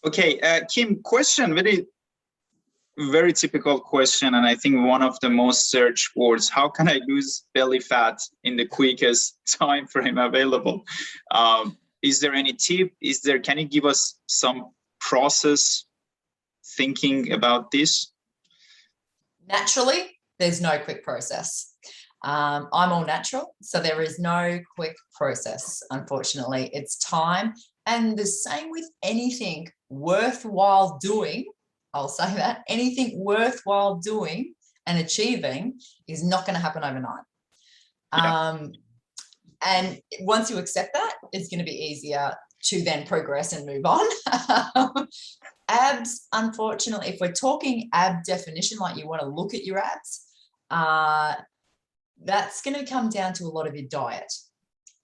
Okay, Kim, question, very typical question, and I think one of the most searched words. How can I lose belly fat in the quickest time frame available? Is there any tip? Can you give us some process thinking about this? Naturally, there's no quick process. I'm all natural, so there is no quick process, unfortunately. It's time, and the same with anything worthwhile doing. I'll say that anything worthwhile doing and achieving is not going to happen overnight. Yeah. And once you accept that, it's going to be easier to then progress and move on. Abs, unfortunately, if we're talking ab definition, like you want to look at your abs, that's going to come down to a lot of your diet.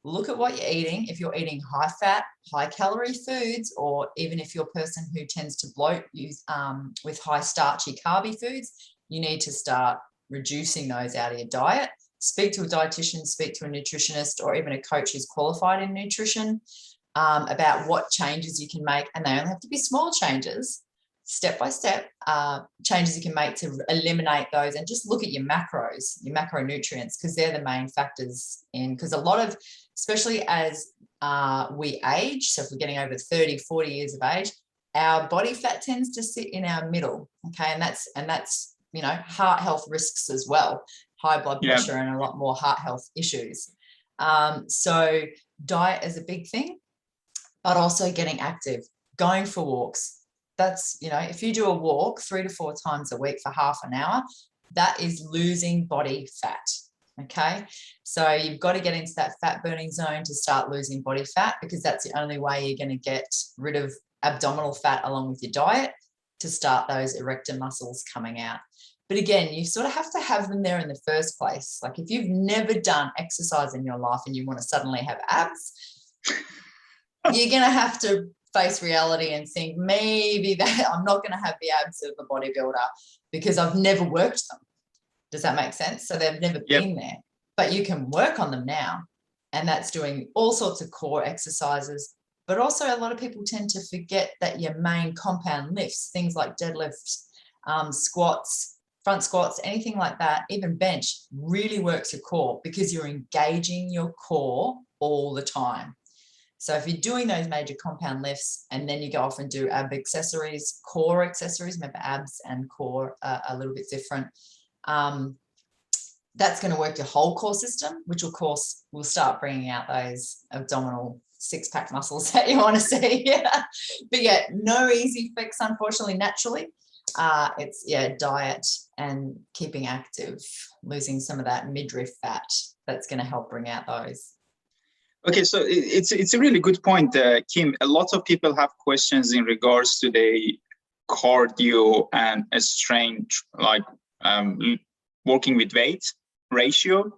Look at what you're eating. If you're eating high fat, high calorie foods, or even if you're a person who tends to bloat with high starchy carby foods, you need to start reducing those out of your diet. Speak to a dietitian, speak to a nutritionist, or even a coach who's qualified in nutrition about what changes you can make. And they only have to be small changes, step by step, changes you can make to eliminate those, and just look at your macros, your macronutrients, because they're the main factors in, because a lot of, especially as we age, so if we're getting over 30, 40 years of age, our body fat tends to sit in our middle, okay? And that's you know, heart health risks as well, high blood pressure and a lot more heart health issues. So diet is a big thing, but also getting active, going for walks. That's, you know, if you do a walk 3 to 4 times a week for half an hour, that is losing body fat, okay? So you've got to get into that fat burning zone to start losing body fat, because that's the only way you're going to get rid of abdominal fat along with your diet to start those erector muscles coming out. But again, you sort of have to have them there in the first place. Like if you've never done exercise in your life and you want to suddenly have abs, you're going to have to face reality and think maybe that I'm not going to have the abs of a bodybuilder because I've never worked them. Does that make sense? So they've never been there, but you can work on them now. And that's doing all sorts of core exercises. But also a lot of people tend to forget that your main compound lifts, things like deadlifts, squats, front squats, anything like that, even bench, really works your core because you're engaging your core all the time. So if you're doing those major compound lifts and then you go off and do ab accessories, core accessories, remember abs and core are a little bit different, that's going to work your whole core system, which of course will start bringing out those abdominal six-pack muscles that you want to see. But yeah, no easy fix, unfortunately, naturally. It's diet and keeping active, losing some of that midriff fat that's going to help bring out those. Okay, so it's a really good point, Kim. A lot of people have questions in regards to the cardio and strength, like working with weight ratio.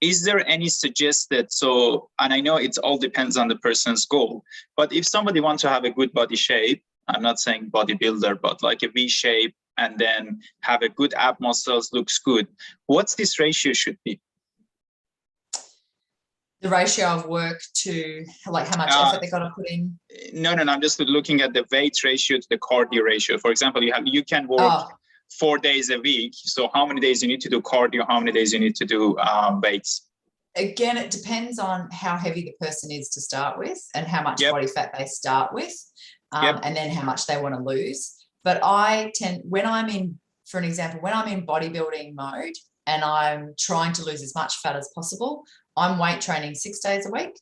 Is there any suggested, so, and I know it all depends on the person's goal, but if somebody wants to have a good body shape, I'm not saying bodybuilder, but like a V shape, and then have a good ab muscles, looks good, what's this ratio should be? The ratio of work to like how much effort they got to put in? No, I'm just looking at the weight ratio to the cardio ratio. For example, you can work 4 days a week. So how many days you need to do cardio? How many days you need to do weights? Again, it depends on how heavy the person is to start with and how much body fat they start with, and then how much they want to lose. But I tend, when I'm in bodybuilding mode and I'm trying to lose as much fat as possible, I'm weight training 6 days a week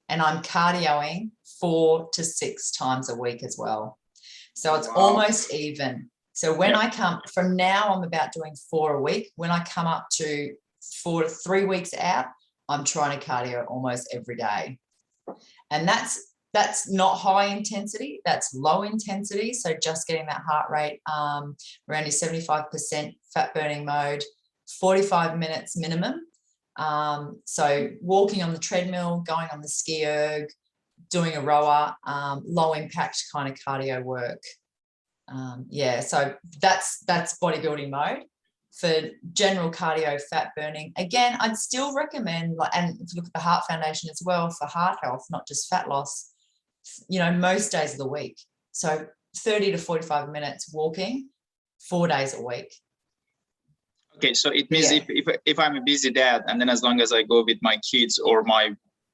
and I'm cardioing 4 to 6 times a week as well. So it's almost even. So when I come from now, I'm about doing 4 a week. When I come up to 4 to 3 weeks out, I'm trying to cardio almost every day. And that's not high intensity, that's low intensity. So just getting that heart rate around your 75% fat burning mode, 45 minutes minimum. So walking on the treadmill, going on the ski erg, doing a rower, low impact kind of cardio work. So that's bodybuilding mode. For general cardio fat burning, again, I'd still recommend, and if you look at the Heart Foundation as well, for heart health, not just fat loss, most days of the week. So 30 to 45 minutes walking, 4 days a week. Okay, so it means if I'm a busy dad, and then as long as I go with my kids or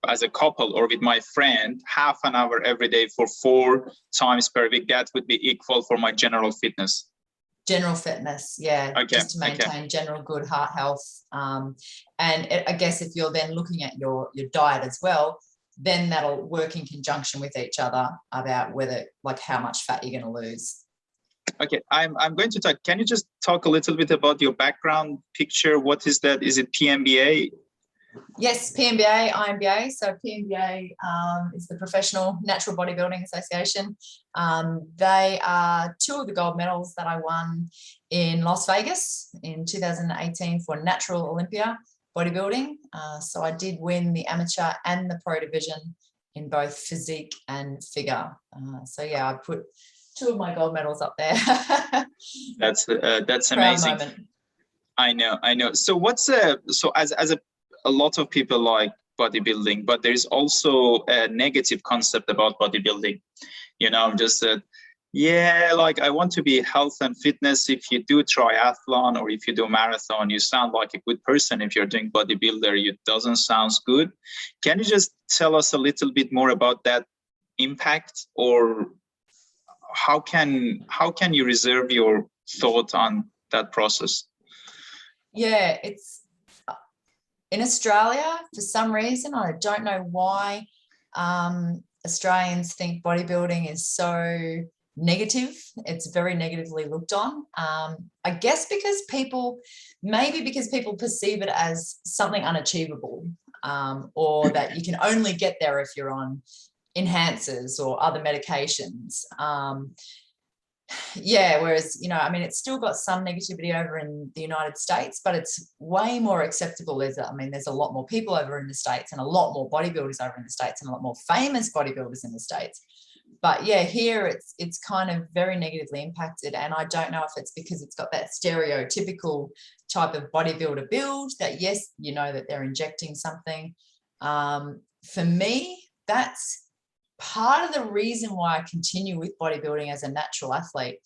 as a couple or with my friend, half an hour every day for 4 times per week, that would be equal for my general fitness. General fitness, yeah, okay, just to maintain general good heart health. And I guess if you're then looking at your diet as well, then that'll work in conjunction with each other about whether, like, how much fat you're going to lose. Okay, I'm going to talk. Can you just talk a little bit about your background picture? What is that? Is it PMBA? Yes, PMBA, IMBA. So PMBA is the Professional Natural Bodybuilding Association. They are 2 of the gold medals that I won in Las Vegas in 2018 for Natural Olympia bodybuilding. So I did win the amateur and the pro division in both physique and figure. So yeah, I put 2 of my gold medals up there. That's Proud amazing. moment. I know. So as a lot of people like bodybuilding, but there's also a negative concept about bodybuilding. Just that, like, I want to be health and fitness. If you do triathlon or if you do marathon, you sound like a good person. If you're doing bodybuilder, it doesn't sound good. Can you just tell us a little bit more about that impact, or how can you reserve your thought on that process? Yeah, it's in Australia, for some reason, I don't know why, Australians think bodybuilding is so negative. It's very negatively looked on. I guess because people perceive it as something unachievable, or that you can only get there if you're on enhancers or other medications. Whereas, it's still got some negativity over in the United States, but it's way more acceptable. There's a lot more people over in the States and a lot more bodybuilders over in the States and a lot more famous bodybuilders in the States. But yeah, here it's kind of very negatively impacted. And I don't know if it's because it's got that stereotypical type of bodybuilder build that, yes, that they're injecting something. For me, that's part of the reason why I continue with bodybuilding as a natural athlete,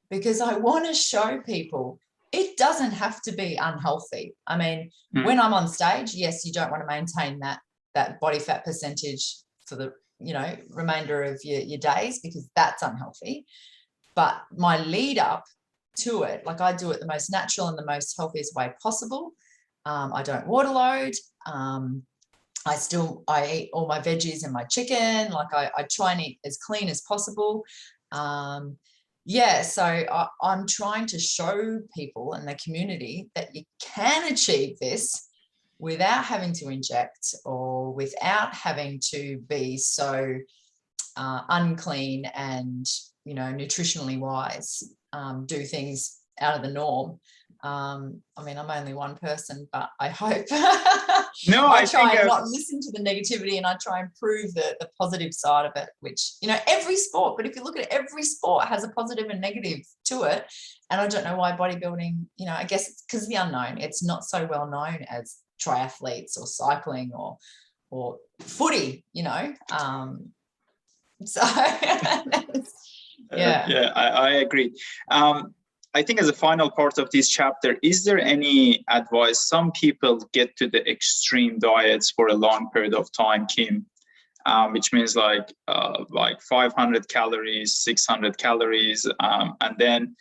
because I want to show people it doesn't have to be unhealthy. When I'm on stage, yes, you don't want to maintain that body fat percentage for the remainder of your days, because that's unhealthy. But my lead up to it, like, I do it the most natural and the most healthiest way possible. I don't water load. I eat all my veggies and my chicken. Like, I try and eat as clean as possible. So I'm trying to show people in the community that you can achieve this without having to inject or without having to be so unclean and, nutritionally wise, do things out of the norm. I'm only one person, but I hope I try and not listen to the negativity, and I try and prove the positive side of it, which, every sport, but if you look at it, every sport has a positive and negative to it. And I don't know why bodybuilding, I guess it's because of the unknown. It's not so well known as triathletes or cycling or footy, so yeah. I agree. I think as a final part of this chapter, is there any advice? Some people get to the extreme diets for a long period of time, Kim, which means like 500 calories, 600 calories, and then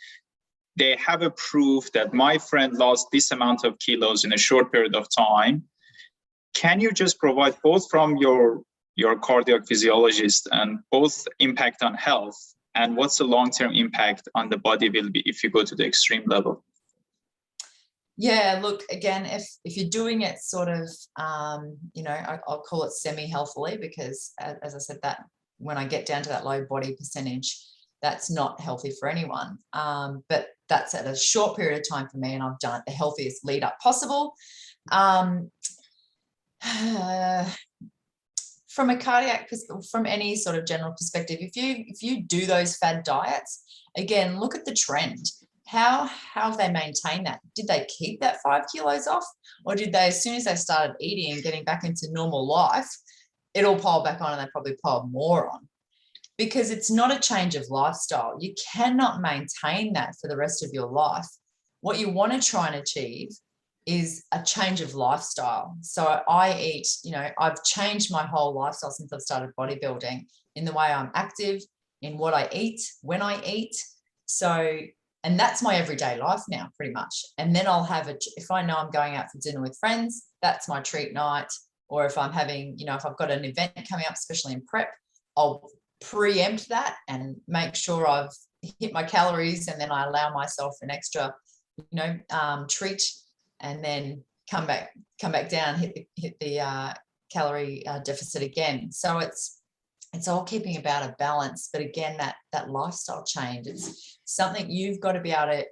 they have a proof that my friend lost this amount of kilos in a short period of time. Can you just provide, both from your cardiac physiologist, and both impact on health, and what's the long-term impact on the body will be if you go to the extreme level? Yeah, look, again, if you're doing it sort of, I'll call it semi-healthily, because as I said, that when I get down to that low body percentage, that's not healthy for anyone. But that's at a short period of time for me, and I've done it the healthiest lead up possible. From a cardiac, from any sort of general perspective, if you do those fad diets, again, look at the trend. How have they maintained that? Did they keep that 5 kilos off, or did they, as soon as they started eating and getting back into normal life, it all piled back on, and they probably piled more on? because it's not a change of lifestyle. You cannot maintain that for the rest of your life. What you want to try and achieve is a change of lifestyle. So I eat, you know, I've changed my whole lifestyle since I've started bodybuilding, in the way I'm active, in what I eat, when I eat. So, and that's my everyday life now, pretty much. And then I'll have if I know I'm going out for dinner with friends, that's my treat night. Or if I'm having, you know, if I've got an event coming up, especially in prep, I'll preempt that and make sure I've hit my calories, and then I allow myself an extra, you know, treat, and then come back down, hit the calorie deficit again. So it's all keeping about a balance. But again, that lifestyle change, it's something you've got to be able to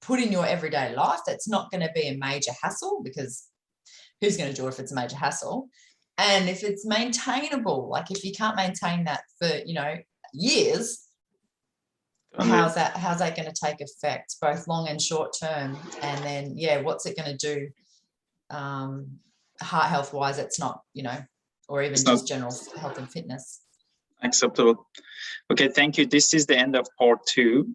put in your everyday life. That's not going to be a major hassle, because who's going to do it if it's a major hassle? And if it's maintainable, like if you can't maintain that for, you know, years, how's that going to take effect, both long and short term? And then, yeah, what's it going to do heart health wise? It's not, you know, or even just general health and fitness. Acceptable. Okay, thank you. This is the end of part 2.